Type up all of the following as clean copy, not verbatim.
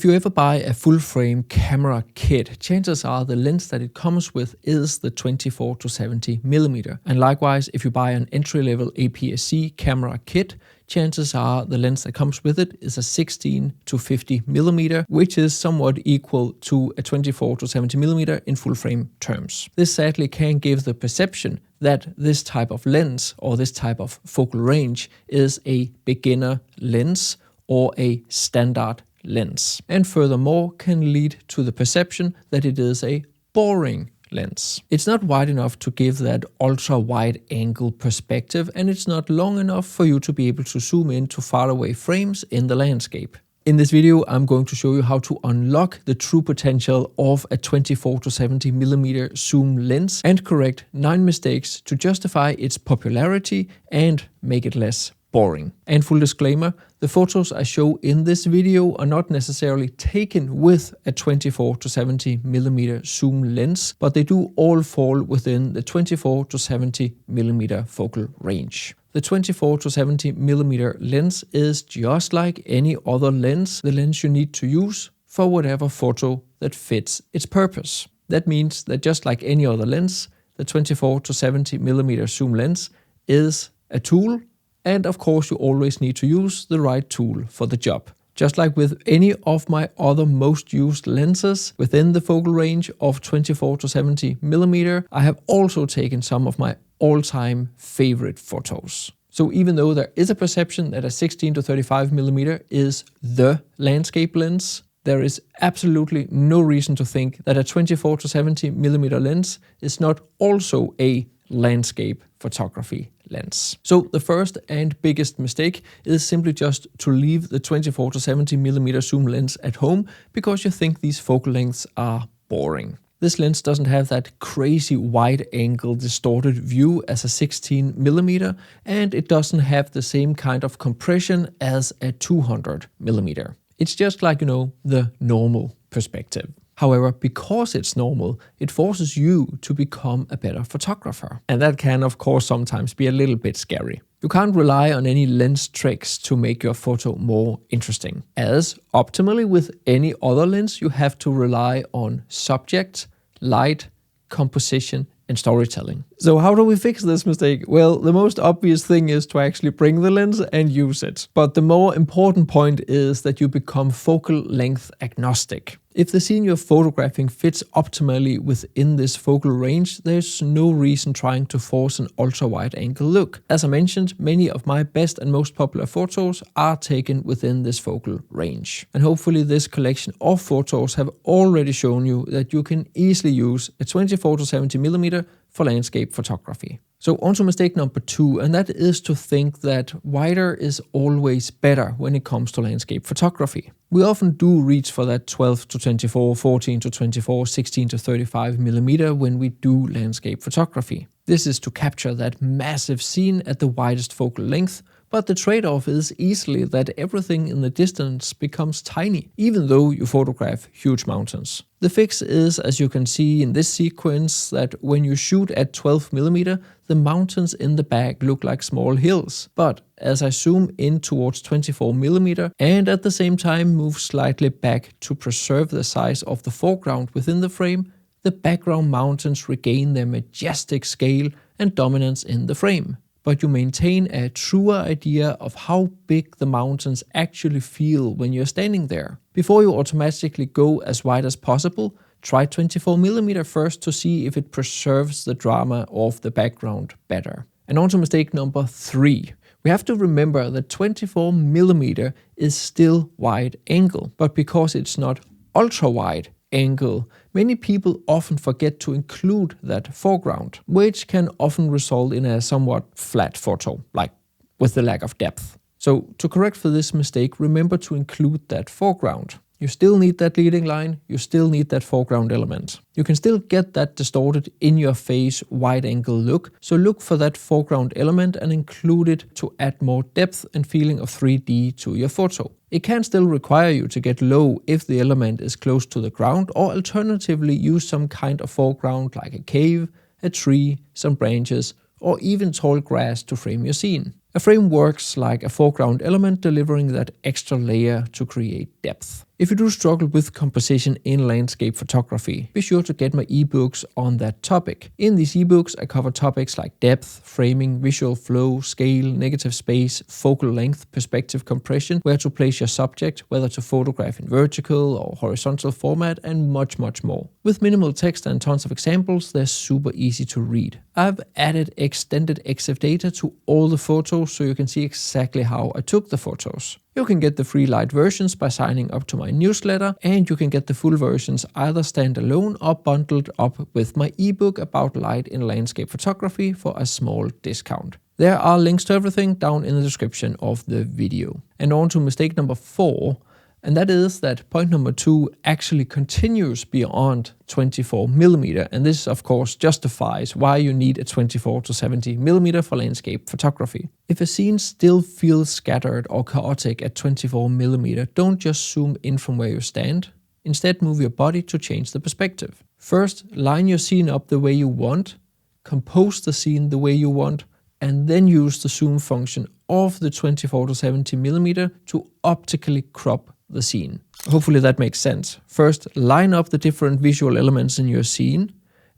If you ever buy a full-frame camera kit, chances are the lens that it comes with is the 24 to 70mm. And likewise, if you buy an entry-level APS-C camera kit, chances are the lens that comes with it is a 16 to 50mm, which is somewhat equal to a 24 to 70mm in full-frame terms. This sadly can give the perception that this type of lens or this type of focal range is a beginner lens or a standard lens, and furthermore can lead to the perception that it is a boring lens. It's not wide enough to give that ultra-wide angle perspective, and it's not long enough for you to be able to zoom in to faraway frames in the landscape. In this video, I'm going to show you how to unlock the true potential of a 24 to 70mm zoom lens and correct 9 mistakes to justify its popularity and make it less boring. And full disclaimer, the photos I show in this video are not necessarily taken with a 24 to 70mm zoom lens, but they do all fall within the 24 to 70mm focal range. The 24 to 70mm lens is just like any other lens, the lens you need to use for whatever photo that fits its purpose. That means that just like any other lens, the 24 to 70mm zoom lens is a tool. And of course, you always need to use the right tool for the job. Just like with any of my other most used lenses within the focal range of 24 to 70mm, I have also taken some of my all-time favorite photos. So even though there is a perception that a 16 to 35mm is the landscape lens, there is absolutely no reason to think that a 24 to 70mm lens is not also a landscape photography lens. So the first and biggest mistake is simply just to leave the 24 to 70mm zoom lens at home because you think these focal lengths are boring. This lens doesn't have that crazy wide angle distorted view as a 16mm, and it doesn't have the same kind of compression as a 200mm. It's just like, the normal perspective. However, because it's normal, it forces you to become a better photographer. And that can, of course, sometimes be a little bit scary. You can't rely on any lens tricks to make your photo more interesting. As optimally with any other lens, you have to rely on subject, light, composition, and storytelling. So how do we fix this mistake? Well, the most obvious thing is to actually bring the lens and use it. But the more important point is that you become focal length agnostic. If the scene you're photographing fits optimally within this focal range, there's no reason trying to force an ultra-wide angle look. As I mentioned, many of my best and most popular photos are taken within this focal range. And hopefully this collection of photos have already shown you that you can easily use a 24 to 70mm for landscape photography. So on to mistake number 2, and that is to think that wider is always better when it comes to landscape photography. We often do reach for that 12 to 24, 14 to 24, 16 to 35mm when we do landscape photography. This is to capture that massive scene at the widest focal length, but the trade-off is easily that everything in the distance becomes tiny, even though you photograph huge mountains. The fix is, as you can see in this sequence, that when you shoot at 12mm, the mountains in the back look like small hills. But as I zoom in towards 24mm and at the same time move slightly back to preserve the size of the foreground within the frame, the background mountains regain their majestic scale and dominance in the frame. But you maintain a truer idea of how big the mountains actually feel when you're standing there. Before you automatically go as wide as possible, try 24mm first to see if it preserves the drama of the background better. And on to mistake number 3. We have to remember that 24mm is still wide angle, but because it's not ultra wide angle, many people often forget to include that foreground, which can often result in a somewhat flat photo, like with the lack of depth. So to correct for this mistake, remember to include that foreground. You still need that leading line, you still need that foreground element. You can still get that distorted in-your-face wide-angle look, so look for that foreground element and include it to add more depth and feeling of 3D to your photo. It can still require you to get low if the element is close to the ground, or alternatively use some kind of foreground like a cave, a tree, some branches, or even tall grass to frame your scene. A frame works like a foreground element, delivering that extra layer to create depth. If you do struggle with composition in landscape photography, be sure to get my ebooks on that topic. In these ebooks, I cover topics like depth, framing, visual flow, scale, negative space, focal length, perspective compression, where to place your subject, whether to photograph in vertical or horizontal format, and much more. With minimal text and tons of examples, they're super easy to read. I've added extended EXIF data to all the photos so you can see exactly how I took the photos. You can get the free light versions by signing up to my newsletter, and you can get the full versions either standalone or bundled up with my ebook about light in landscape photography for a small discount. There are links to everything down in the description of the video. And on to mistake number 4, and that is that point number 2 actually continues beyond 24mm, and this of course justifies why you need a 24-70mm for landscape photography. If a scene still feels scattered or chaotic at 24mm, don't just zoom in from where you stand. Instead, move your body to change the perspective. First, line your scene up the way you want, compose the scene the way you want, and then use the zoom function of the 24-70mm to optically crop the scene. Hopefully that makes sense. First, line up the different visual elements in your scene,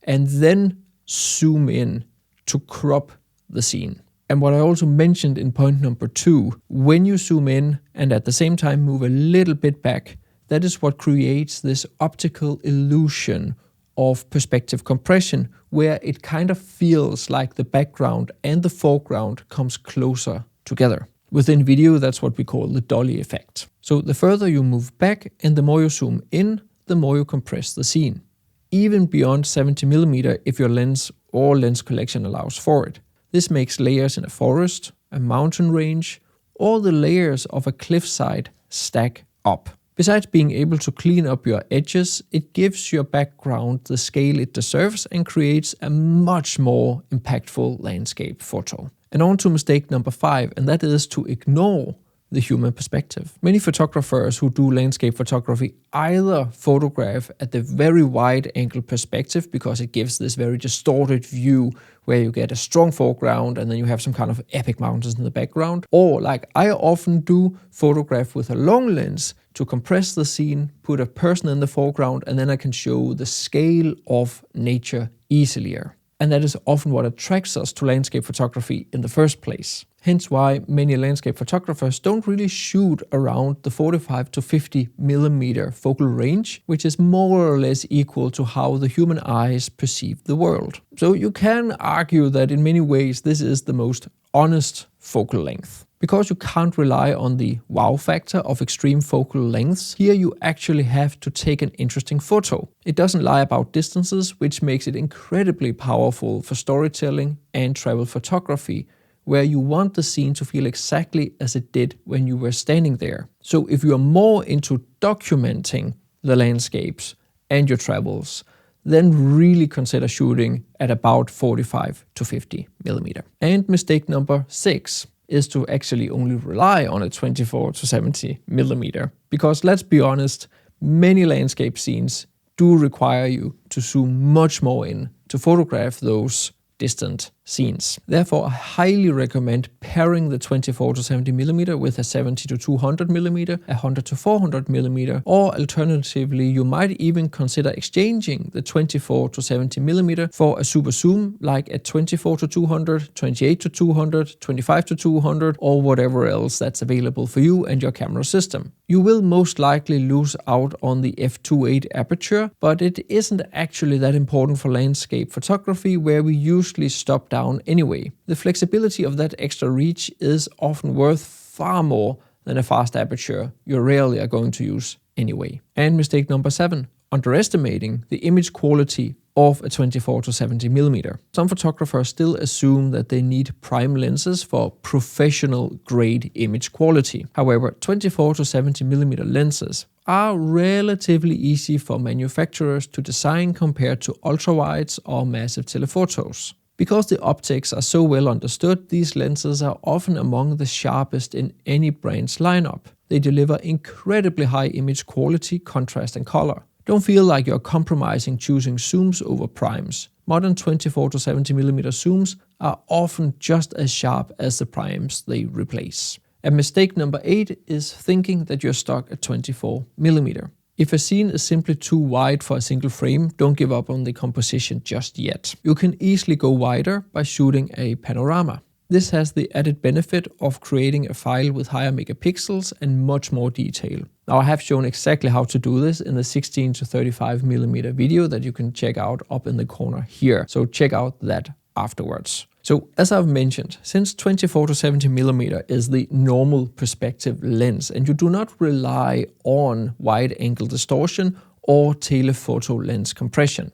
and then zoom in to crop the scene. And what I also mentioned in point number 2, when you zoom in and at the same time move a little bit back, that is what creates this optical illusion of perspective compression, where it kind of feels like the background and the foreground comes closer together. Within video, that's what we call the dolly effect. So the further you move back and the more you zoom in, the more you compress the scene. Even beyond 70mm if your lens or lens collection allows for it. This makes layers in a forest, a mountain range, or the layers of a cliffside stack up. Besides being able to clean up your edges, it gives your background the scale it deserves and creates a much more impactful landscape photo. And on to mistake number 5, and that is to ignore the human perspective. Many photographers who do landscape photography either photograph at the very wide angle perspective because it gives this very distorted view where you get a strong foreground and then you have some kind of epic mountains in the background, or like I often do, photograph with a long lens to compress the scene, put a person in the foreground, and then I can show the scale of nature easier. And that is often what attracts us to landscape photography in the first place. Hence why many landscape photographers don't really shoot around the 45-50mm focal range, which is more or less equal to how the human eyes perceive the world. So you can argue that in many ways this is the most honest focal length. Because you can't rely on the wow factor of extreme focal lengths, here you actually have to take an interesting photo. It doesn't lie about distances, which makes it incredibly powerful for storytelling and travel photography, where you want the scene to feel exactly as it did when you were standing there. So if you are more into documenting the landscapes and your travels, then really consider shooting at about 45-50mm. And mistake number 6 is to actually only rely on a 24-70mm. Because let's be honest, many landscape scenes do require you to zoom much more in to photograph those distant scenes. Therefore, I highly recommend pairing the 24-70mm with a 70-200mm, a 100-400mm, or alternatively, you might even consider exchanging the 24-70mm for a super zoom like a 24-200, 28-200, 25-200, or whatever else that's available for you and your camera system. You will most likely lose out on the f2.8 aperture, but it isn't actually that important for landscape photography, where we usually stop down anyway. The flexibility of that extra reach is often worth far more than a fast aperture you rarely are going to use anyway. And mistake number 7, underestimating the image quality of a 24-70mm. Some photographers still assume that they need prime lenses for professional grade image quality. However, 24-70mm lenses are relatively easy for manufacturers to design compared to ultrawides or massive telephotos. Because the optics are so well understood, these lenses are often among the sharpest in any brand's lineup. They deliver incredibly high image quality, contrast and color. Don't feel like you're compromising choosing zooms over primes. Modern 24-70mm zooms are often just as sharp as the primes they replace. And mistake number 8 is thinking that you're stuck at 24mm. If a scene is simply too wide for a single frame, don't give up on the composition just yet. You can easily go wider by shooting a panorama. This has the added benefit of creating a file with higher megapixels and much more detail. Now I have shown exactly how to do this in the 16 to 35mm video that you can check out up in the corner here. So check out that afterwards. So as I've mentioned, since 24 to 70mm is the normal perspective lens and you do not rely on wide angle distortion or telephoto lens compression.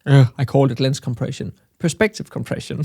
I called it lens compression, perspective compression.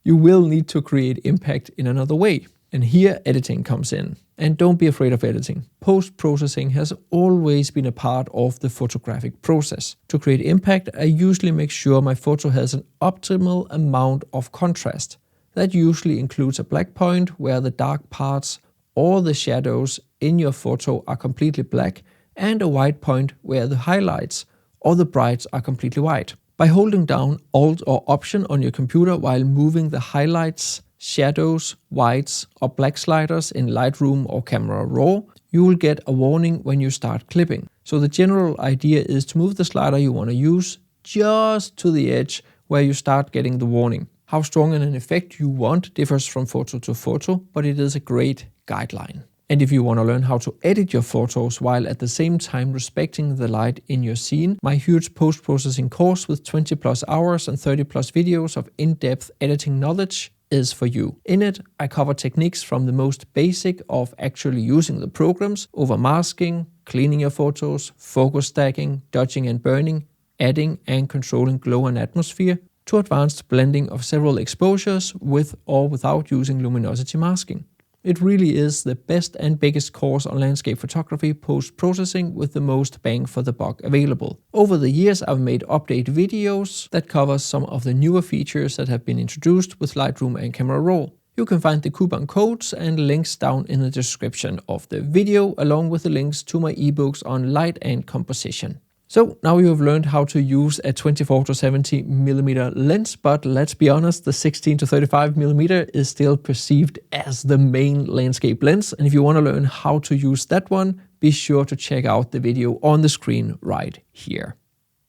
You will need to create impact in another way. And here editing comes in. And don't be afraid of editing. Post-processing has always been a part of the photographic process. To create impact, I usually make sure my photo has an optimal amount of contrast. That usually includes a black point where the dark parts or the shadows in your photo are completely black, and a white point where the highlights or the brights are completely white. By holding down Alt or Option on your computer while moving the highlights, shadows, whites or black sliders in Lightroom or Camera Raw, you will get a warning when you start clipping. So the general idea is to move the slider you want to use just to the edge where you start getting the warning. How strong an effect you want differs from photo to photo, but it is a great guideline. And if you want to learn how to edit your photos while at the same time respecting the light in your scene, my huge post-processing course with 20 plus hours and 30 plus videos of in-depth editing knowledge is for you. In it, I cover techniques from the most basic of actually using the programs, over masking, cleaning your photos, focus stacking, dodging and burning, adding and controlling glow and atmosphere, to advanced blending of several exposures with or without using luminosity masking. It really is the best and biggest course on landscape photography post-processing with the most bang for the buck available. Over the years, I've made update videos that cover some of the newer features that have been introduced with Lightroom and Camera Raw. You can find the coupon codes and links down in the description of the video, along with the links to my ebooks on light and composition. So now you have learned how to use a 24 to 70mm lens, but let's be honest, the 16 to 35mm is still perceived as the main landscape lens. And if you want to learn how to use that one, be sure to check out the video on the screen right here.